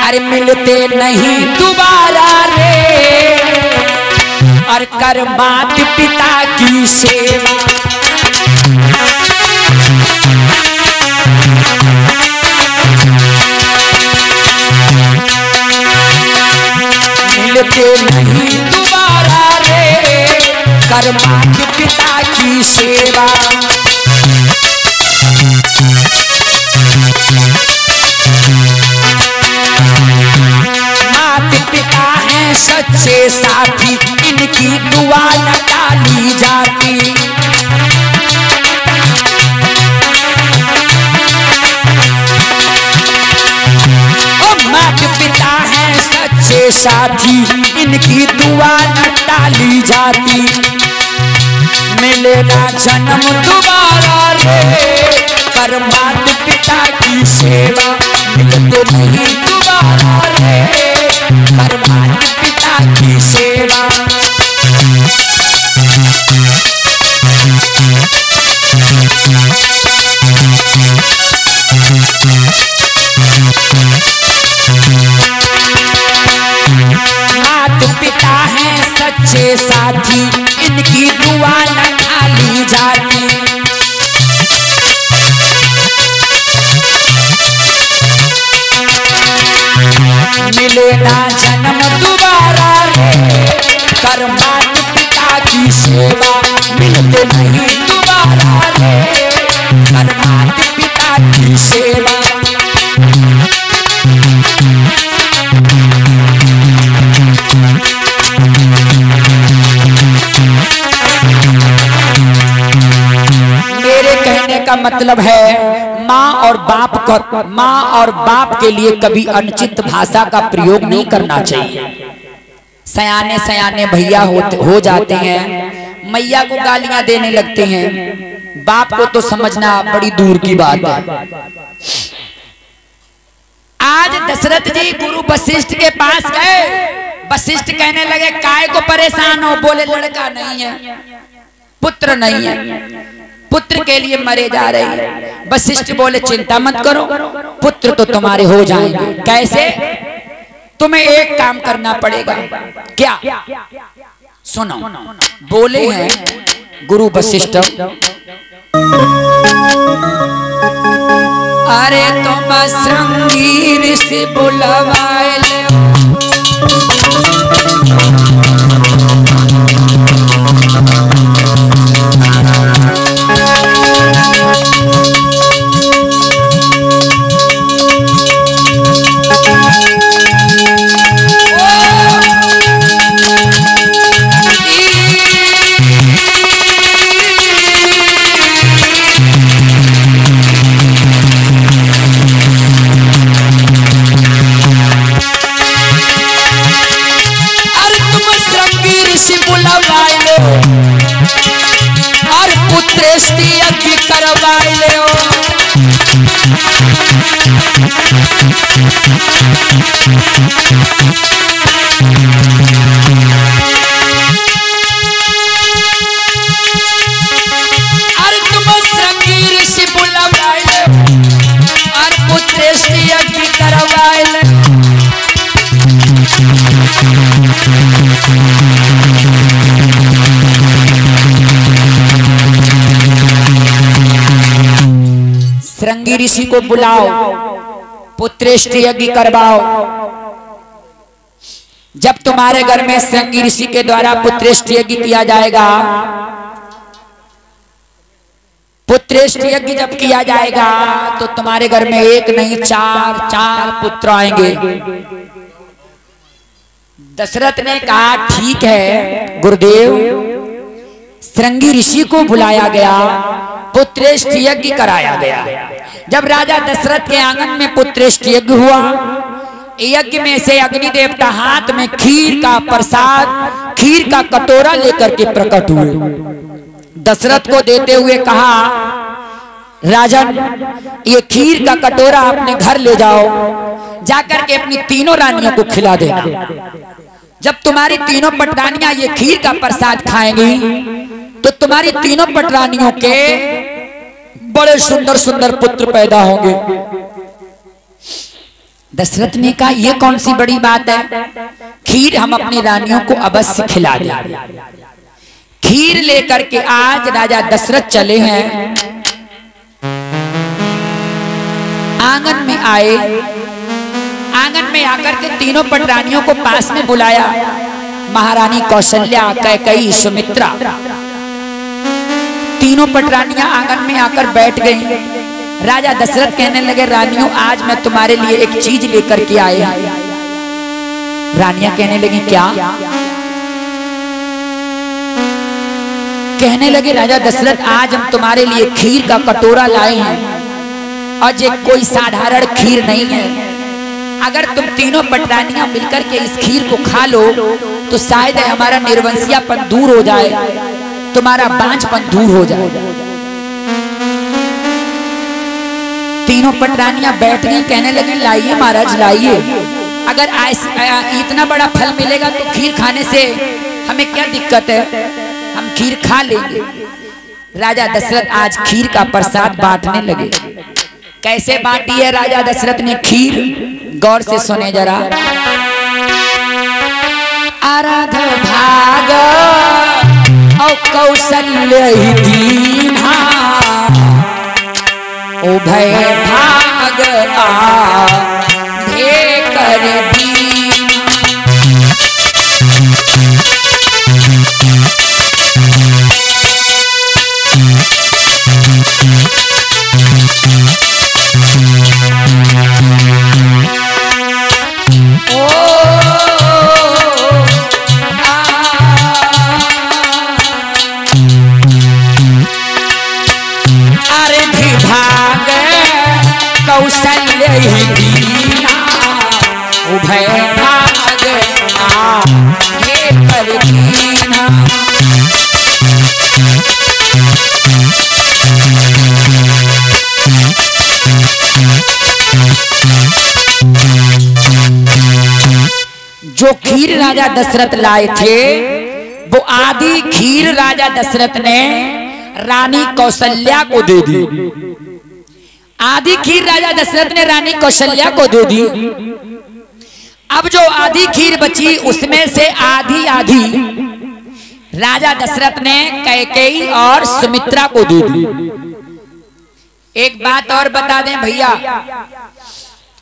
अरे मिलते नहीं दोबारा रे, और कर मात पिता की सेवा। मिलते नहीं दोबारा रे, कर मात पिता की सेवा। माता पिता हैं सच्चे साथी, इनकी दुआ न टाली जाती। माता पिता हैं सच्चे साथी, इनकी दुआ न टाली जाती। मिलेगा जन्म दोबारा रे, कर माता पिता की सेवा। मिलते नहीं दोबारा रे, कर माता पिता की सेवा। माता पिता हैं सच्चे साथी, इनकी दुआ न खाली जाती। मिलेगा जन्म दोबारा रे, कर माता पिता की सेवा। मिलते नहीं दोबारा रे, कर माता पिता की सेवा। मेरे कहने का मतलब है माँ और बाप के लिए कभी अनुचित भाषा का प्रयोग नहीं करना चाहिए। सयाने सयाने भैया हो जाते हैं, मैया को गालियां देने लगते हैं, बाप को तो समझना बड़ी दूर की बात है। आज दशरथ जी गुरु वशिष्ठ के पास गए, वशिष्ठ कहने लगे काय को परेशान हो? बोले लड़का नहीं है, पुत्र नहीं है, पुत्र के लिए मरे जा रहे हैं। वशिष्ठ बोले चिंता मत करो, पुत्र तो तुम्हारे हो जाएंगे। कैसे? तुम्हें एक काम करना पड़ेगा। क्या? सुनो, बोले हैं गुरु वशिष्ठ, अरे तुम श्रृंगी ऋषि बुलवाए ले। और पुत्रेष्टि यज्ञ करवाए ले। और तुम श्रृंगी ऋषि बुलवाए ले, और पुत्रेष्टि यज्ञ करवाए ले। श्रृंगी ऋषि को बुलाओ, पुत्रेष्टि यज्ञ करवाओ। जब तुम्हारे घर में श्रृंगी ऋषि के द्वारा पुत्रेष्टि यज्ञ किया जाएगा, पुत्रेष्टि यज्ञ जब किया जाएगा तो तुम्हारे घर में एक नहीं चार पुत्र आएंगे। दशरथ ने कहा ठीक है गुरुदेव। श्रृंगी ऋषि को बुलाया गया, पुत्रेष्टि यज्ञ कराया गया। जब राजा दशरथ के आंगन में पुत्रेष्टि यज्ञ हुआ, यज्ञ में से अग्नि देवता हाथ में खीर का प्रसाद, खीर का कटोरा लेकर के प्रकट हुए। दशरथ को देते हुए कहा, राजन ये खीर का कटोरा अपने घर ले जाओ, जाकर के अपनी तीनों रानियों को खिला देना। जब तुम्हारी तीनों पटरानियां ये खीर का प्रसाद खाएंगी तो तुम्हारी तीनों पटरानियों के बड़े सुंदर सुंदर पुत्र पैदा होंगे। दशरथ ने कहा ये कौन सी बड़ी बात है, खीर हम अपनी रानियों को अवश्य खिला दें। खीर लेकर के आज राजा दशरथ चले हैं, आंगन में आए। आंगन में आकर के तीनों पटरानियों को पास में बुलाया, महारानी कौशल्या, कैकेयी, सुमित्रा, तीनों पटरानियां आंगन में आकर बैठ गईं। राजा दशरथ कहने लगे, रानियों आज मैं तुम्हारे लिए एक चीज लेकर के आए। रानियां कहने लगी क्या? कहने लगे राजा दशरथ आज हम तुम्हारे लिए खीर का कटोरा लाए हैं और ये कोई साधारण खीर नहीं है। अगर तुम तीनों पटरानियां मिलकर के इस खीर को खा लो तो शायद हमारा निर्वंशियापन दूर हो जाए, तुम्हारा बांझपन दूर हो जाए। तीनों पटरानियां बैठ गई, कहने लगी लाइए महाराज लाइए, अगर इतना बड़ा फल मिलेगा तो खीर खाने से हमें क्या दिक्कत है, हम खीर खा लेंगे। राजा दशरथ आज खीर का प्रसाद बांटने लगे। कैसे बांटी है राजा दशरथ ने खीर, गौर से सुने जरा। आराध भाग और कौशल्य दीना, उभय भाग आधे कर दीना। कौशल्य दीना, उभय भाग आधे कर दीना। जो खीर राजा दशरथ लाए थे वो आधी खीर राजा दशरथ ने रानी कौशल्या को दे दी। आधी खीर राजा दशरथ ने रानी कौशल्या को दे दी। अब जो आधी खीर बची उसमें से आधी आधी राजा दशरथ ने कैकेयी और सुमित्रा को दे दी। एक बात और बता दें भैया,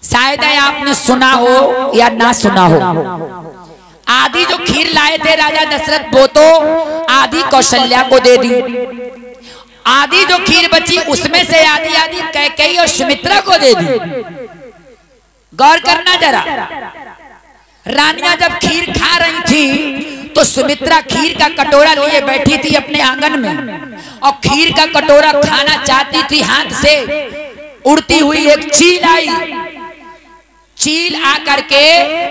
शायद आपने सुना हो या ना सुना हो, आधी जो खीर लाए थे राजा दशरथ वो तो आधी कौशल्या को दे दी, आधी जो खीर बची उसमें से आधी आधी कैकेयी और सुमित्रा को दे दी। गौर करना जरा, रानियां जब खीर खा रही थी तो सुमित्रा खीर का कटोरा लिए बैठी थी अपने आंगन में और खीर का कटोरा खाना चाहती थी। हाथ से उड़ती हुई एक चील आई, चील आकर के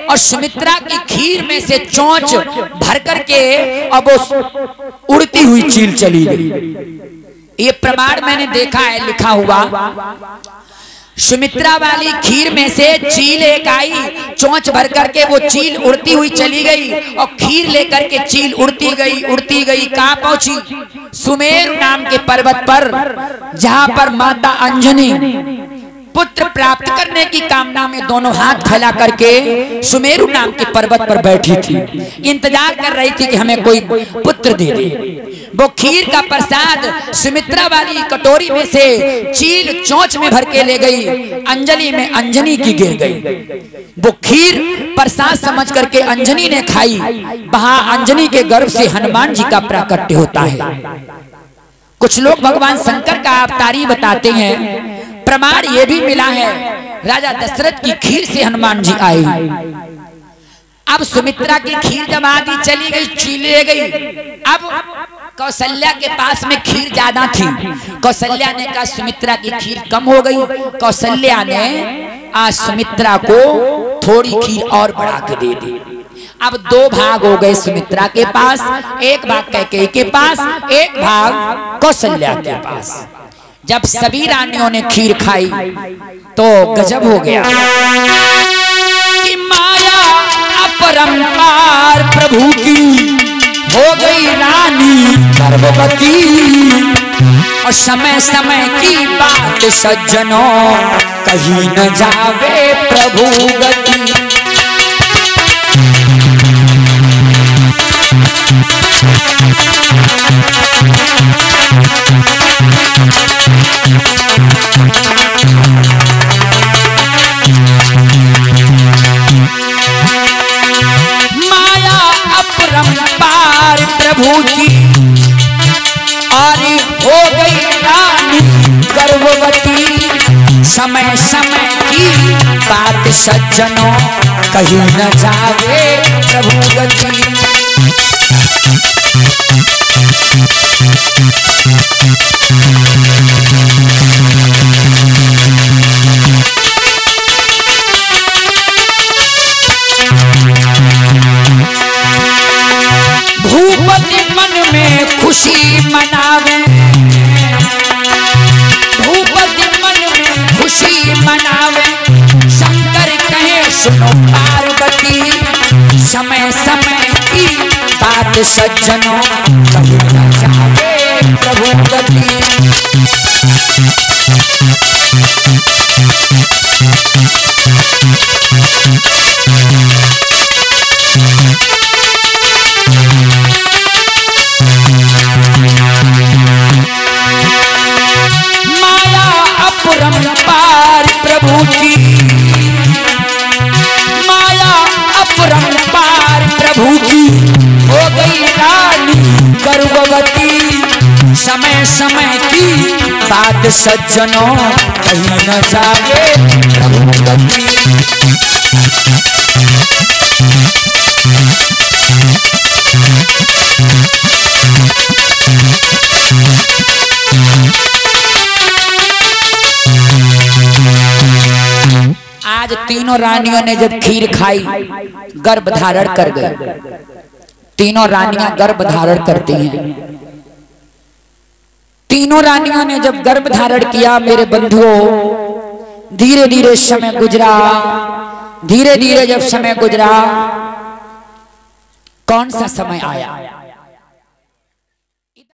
और सुमित्रा की खीर में से चोंच भर करके अब वो उड़ती हुई चील चली गई। ये प्रमाण मैंने देखा है लिखा हुआ। सुमित्रा वाली खीर में से चील एक आई, चोंच भर करके वो चील उड़ती हुई चली गई और खीर लेकर के चील उड़ती गई कहाँ पहुंची? सुमेरु नाम के पर्वत पर, जहां पर माता अंजनी पुत्र प्राप्त करने की कामना में दोनों हाथ फैला करके सुमेरु नाम के पर्वत पर बैठी थी, इंतजार कर रही थी कि हमें कोई पुत्र दे दे। वो खीर का प्रसाद सुमित्रा वाली कटोरी में से चील चोंच में भर के ले गई, अंजलि में अंजनी की गिर गई। वो खीर प्रसाद समझ करके अंजनी ने खाई। वहां अंजनी के गर्भ से हनुमान जी का प्राकट्य होता है। कुछ लोग भगवान शंकर का अवतारी बताते हैं। प्रमाण ये भी मिला है राजा दशरथ की खीर से हनुमान जी आए। अब सुमित्रा की खीर जब आधी चली गई, चील ले गई। अब कौशल्या के पास में खीर ज्यादा थी। कौशल्या ने कहा सुमित्रा की खीर कम हो गई। कौशल्या ने आज सुमित्रा को थोड़ी खीर और बढ़ा के दे दी। अब दो भाग हो गए सुमित्रा के पास, एक भाग कैकेयी के पास, एक भाग कौशल्या के पास। जब सभी रानियों ने खीर खाई तो गजब हो गया कि माया अपरंपार प्रभु की हो गई रानी गर्भवती और समय समय की बात सज्जनों कहीं न जावे प्रभु गति। माया अपरंपार प्रभु की और हो गई रानी गर्भवती। समय समय की बात सज्जनों कहीं न जावे प्रभु गति। भूपति मन में खुशी मनावे, भूपति मन में खुशी मनावे। शंकर कहे सुनो पार्वती, समय समय की बात सज्जनों कहीं न जावे प्रभु गति। माया अपरंपार प्रभु की, माया अपरंपार प्रभु की हो गई रानी गर्भवती। समय समय की बात सज्जनों कहीं न जावे प्रभु गति। आज तीनों रानियों ने जब खीर खाई गर्भ धारण कर गए। तीनों रानियां गर्भ धारण करती हैं। तीनों रानियों ने जब गर्भ धारण किया मेरे बंधुओं, धीरे धीरे समय गुजरा। धीरे धीरे जब समय गुजरा, कौन सा समय आया?